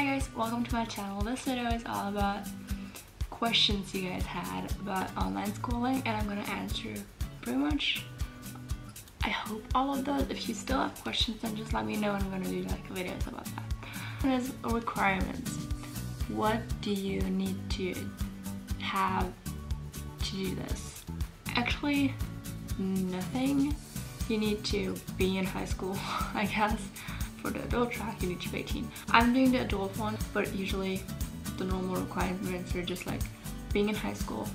Hi guys, welcome to my channel. This video is all about questions you guys had about online schooling, and I'm gonna answer pretty much, I hope, all of those. If you still have questions, then just let me know and I'm gonna do like videos about that. What is requirements? What do you need to have to do this? Actually, nothing. You need to be in high school, I guess. For the adult track, you need to be 18. I'm doing the adult one, but usually the normal requirements are just like being in high school.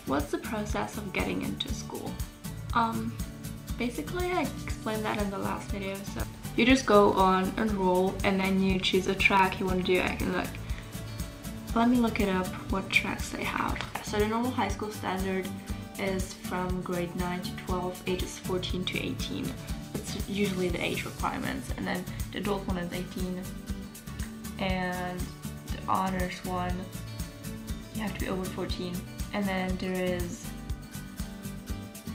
What's the process of getting into school? Basically I explained that in the last video. So you just go on enroll and then you choose a track you want to do. I can look. Let me look it up what tracks they have. So the normal high school standard is from grade 9 to 12, ages 14 to 18. It's usually the age requirements, and then the adult one is 18, and the honors one, you have to be over 14. And then there is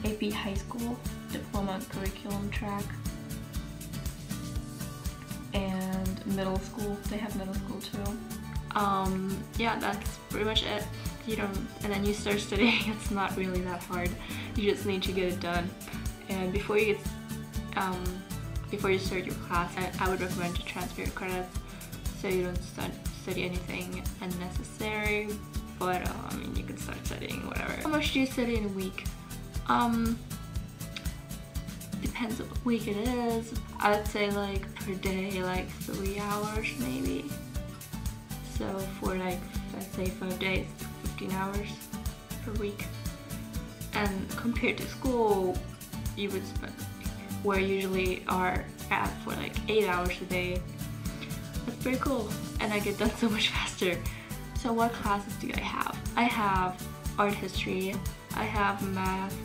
AP high school diploma curriculum track, and middle school. They have middle school too. Yeah, that's pretty much it. And then you start studying. It's not really that hard. You just need to get it done. And before you start your class, I would recommend to transfer your credits so you don't study anything unnecessary. But I mean, you can start studying whatever. How much do you study in a week? Depends what week it is. I would say like per day, like 3 hours maybe. So for like, let's say 5 days, 15 hours per week. And compared to school, you would spend where you usually are at for like 8 hours a day. That's pretty cool, and I get done so much faster. So what classes do I have? I have art history, I have math,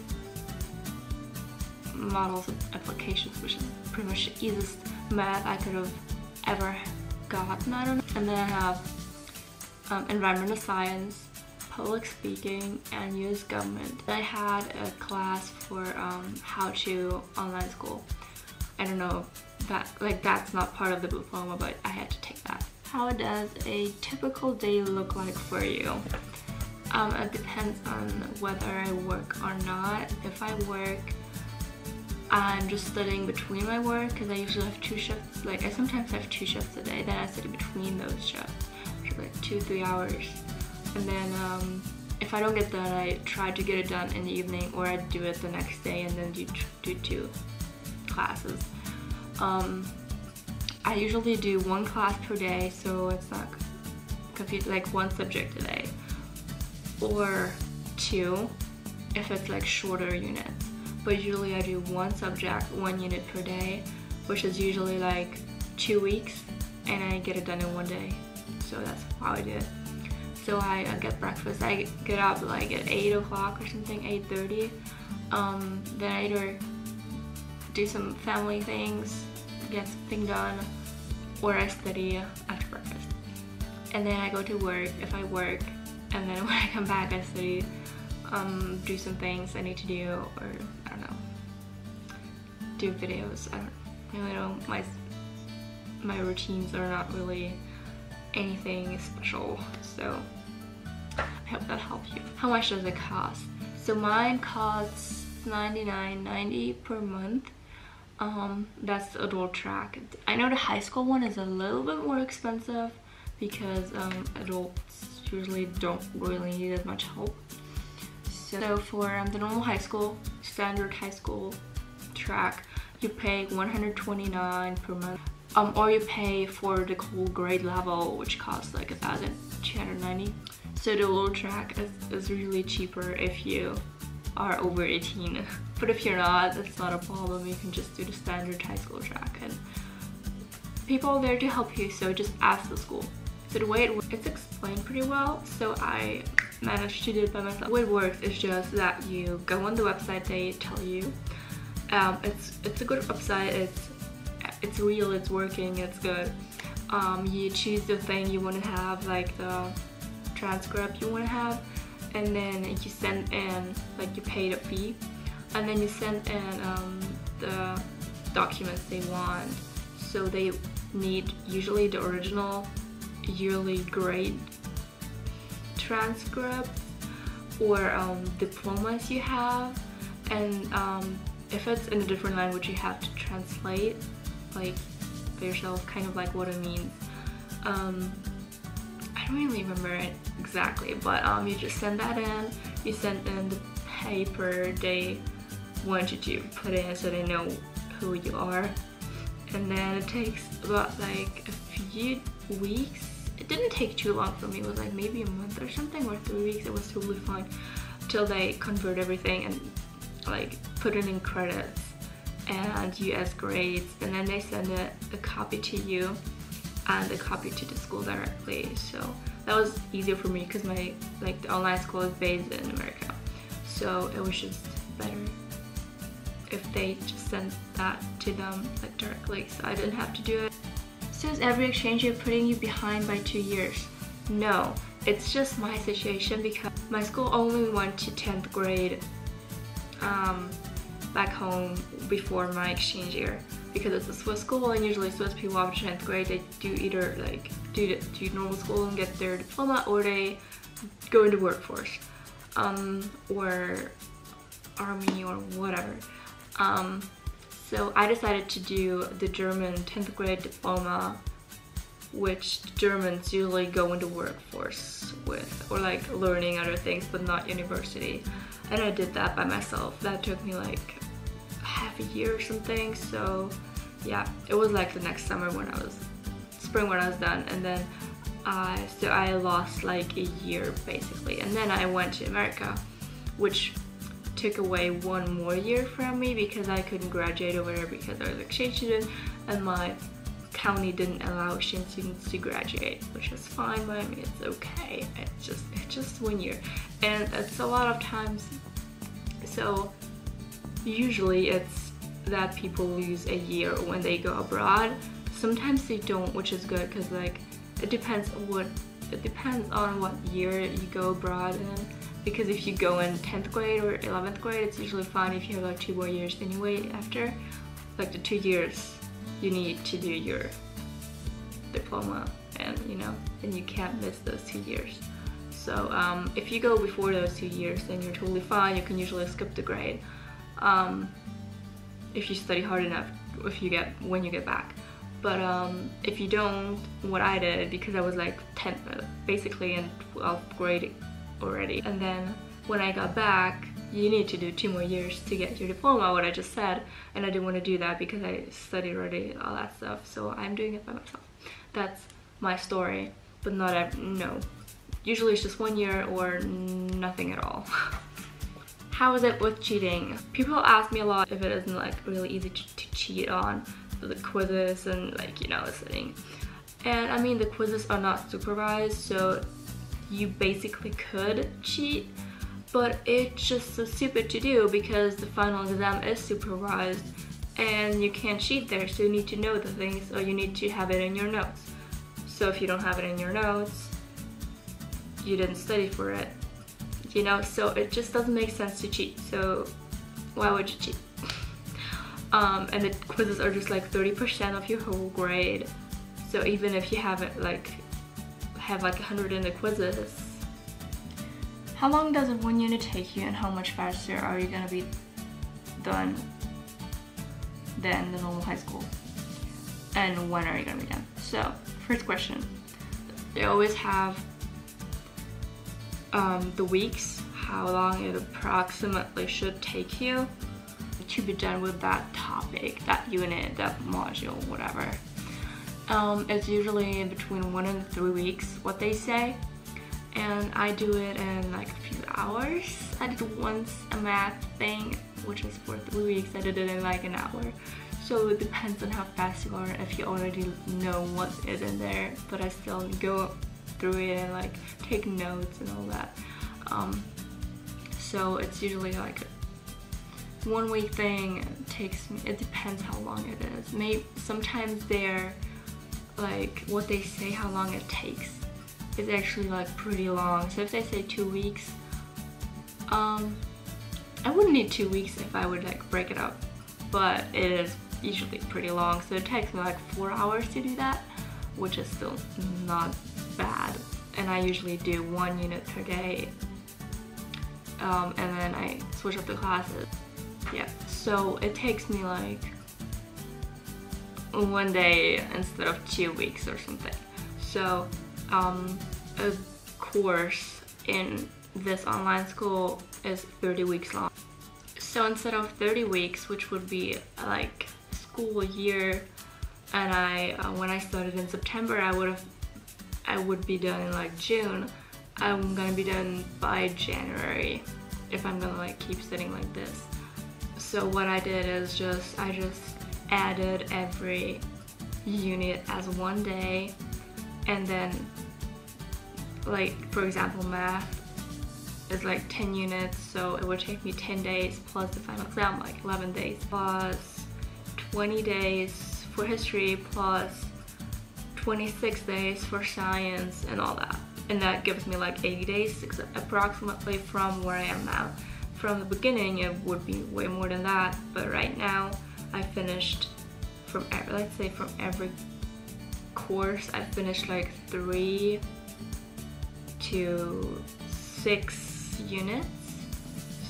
models of applications, which is pretty much the easiest math I could have ever gotten, I don't know. And then I have environmental science, public speaking, and US government. I had a class for how to online school. I don't know if that's not part of the diploma, but I had to take that. How does a typical day look like for you? It depends on whether I work or not. If I work, I'm just studying between my work because I usually have 2 shifts. Like I sometimes have 2 shifts a day, then I study between those shifts, which are like 2-3 hours. And then if I don't get done, I try to get it done in the evening, or I do it the next day and then do 2 classes. I usually do 1 class per day, so it's not confused, like 1 subject a day, or 2 if it's like shorter units. But usually I do 1 subject, 1 unit per day, which is usually like 2 weeks, and I get it done in 1 day. So that's how I do it. So I get breakfast. I get up like at 8 o'clock or something, 8:30. Then I either do some family things, get something done, or I study after breakfast. And then I go to work if I work, and then when I come back I study, do some things I need to do, or I don't know, do videos. I don't really know. My routines are not really anything special, so I hope that helps you. How much does it cost? So mine costs $99.90 per month. That's the adult track. I know the high school one is a little bit more expensive because adults usually don't really need as much help. So for the normal high school, standard high school track, you pay $129 per month. Or you pay for the whole grade level, which costs like $1,290. So the low track is really cheaper if you are over 18. But if you're not, that's not a problem. You can just do the standard high school track, and people are there to help you, so just ask the school. So the way it's explained pretty well, so I managed to do it by myself. The way it works is just that you go on the website, they tell you. It's a good website, it's real, it's working, it's good. You choose the thing you want to have, like the transcript you want to have, and then you send in, like you pay the fee, and then you send in the documents they want. So they need usually the original yearly grade transcripts or diplomas you have, and if it's in a different language you have to translate like for yourself, kind of like what it means. I don't really remember it exactly, but you just send that in. You send in the paper they want you to put in so they know who you are, and then it takes about like a few weeks. It didn't take too long for me. It was like maybe a month or something, or 3 weeks. It was totally fine till they convert everything and like put it in credits and US grades, and then they send a copy to you and a copy to the school directly. So that was easier for me because my the online school is based in America, so it was just better if they just sent that to them like directly, so I didn't have to do it. So is every exchange year putting you behind by 2 years? No, it's just my situation because my school only went to 10th grade back home before my exchange year, because it's a Swiss school and usually Swiss people after 10th grade they do either like do normal school and get their diploma, or they go into workforce or army or whatever. So I decided to do the German 10th grade diploma, which Germans usually go into workforce with, or like learning other things but not university, and I did that by myself. That took me like half a year or something. So yeah, it was like the next summer when I was done, and then I lost like a year basically, and then I went to America, which took away 1 more year from me because I couldn't graduate over there because I was an exchange student and my county didn't allow exchange students to graduate, which is fine by me. It's okay. It's just 1 year, and it's a lot of times. So usually it's that people lose a year when they go abroad. Sometimes they don't, which is good because like it depends on what year you go abroad in. Because if you go in 10th grade or 11th grade, it's usually fine if you have like 2 more years anyway after. Like the 2 years you need to do your diploma, and you know, and you can't miss those 2 years. So if you go before those 2 years, then you're totally fine. You can usually skip the grade if you study hard enough when you get back. But if you don't, what I did, because I was like basically in 12th grade already, and then when I got back you need to do 2 more years to get your diploma, what I just said, and I didn't want to do that because I studied already, all that stuff, so I'm doing it by myself. That's my story, but no, usually it's just 1 year or nothing at all. How is it with cheating? People ask me a lot if it isn't like really easy to cheat on the quizzes and like, you know, studying. And I mean, the quizzes are not supervised, so you basically could cheat, but it's just so stupid to do because the final exam is supervised and you can't cheat there, so you need to know the things, or you need to have it in your notes. So if you don't have it in your notes, you didn't study for it, you know, so it just doesn't make sense to cheat. So why would you cheat? And the quizzes are just like 30% of your whole grade, so even if you haven't have like 100 in the quizzes. How long does 1 unit take you, and how much faster are you gonna be done than the normal high school? And when are you gonna be done? So, first question. They always have the weeks, how long it approximately should take you to be done with that topic, that unit, that module, whatever. It's usually between 1 and 3 weeks, what they say, and I do it in like a few hours. I did once a math thing, which was for 3 weeks. I did it in like an hour. So it depends on how fast you are, if you already know what is in there, but I still go through it and like take notes and all that. So it's usually like a 1 week thing. It takes me, it depends how long it is. Maybe sometimes they're like what they say how long it takes is actually like pretty long. So if they say 2 weeks, I wouldn't need 2 weeks if I would like break it up, but it is usually pretty long. So it takes me like 4 hours to do that, which is still not bad, and I usually do 1 unit per day, and then I switch up the classes. Yeah, so it takes me like 1 day instead of 2 weeks or something. So a course in this online school is 30 weeks long. So instead of 30 weeks, which would be like school year, and when I started in September, I would be done in like June. I'm gonna be done by January if I'm gonna like keep studying like this. So what I did is I just added every unit as 1 day, and then like for example math is like 10 units, so it would take me 10 days plus the final exam, like 11 days, plus 20 days for history, plus 26 days for science and all that. And that gives me like 80 days approximately from where I am now. From the beginning it would be way more than that, but right now I finished from let's say from every course I finished like 3 to 6 units,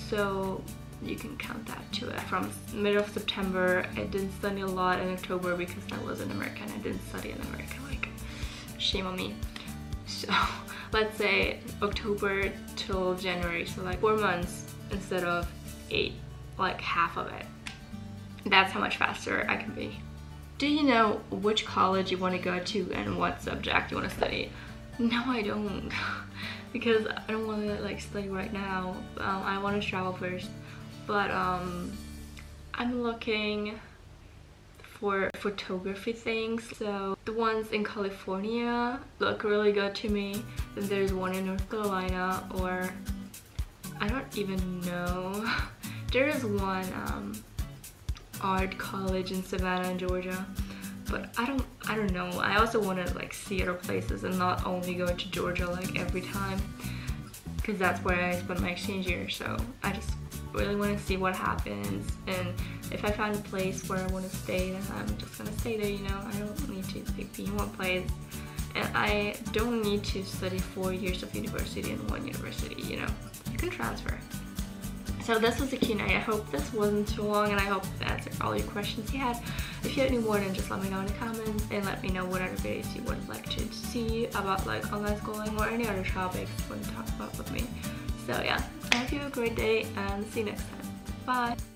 so you can count that to it. From mid of September I didn't study a lot in October because I was in America and I didn't study in America, like shame on me. So let's say October till January, so like 4 months instead of 8, like half of it. That's how much faster I can be. Do you know which college you want to go to and what subject you want to study? No, I don't, because I don't want to like study right now. I want to travel first, but I'm looking for photography things. So the ones in California look really good to me. Then there's one in North Carolina, or I don't even know. There is one art college in Savannah, Georgia, but I don't know. I also want to like see other places and not only go to Georgia like every time, because that's where I spent my exchange year. So I just really want to see what happens, and if I find a place where I want to stay, then I'm just gonna stay there, you know. I don't need to be in one place, and I don't need to study 4 years of university in one university, you know. You can transfer. So this was the Q&A. I hope this wasn't too long, and I hope it answered all your questions you had. If you have any more, then just let me know in the comments, and let me know what other videos you would like to see about like online schooling or any other topics you want to talk about with me. So yeah, I hope you have a great day, and see you next time. Bye!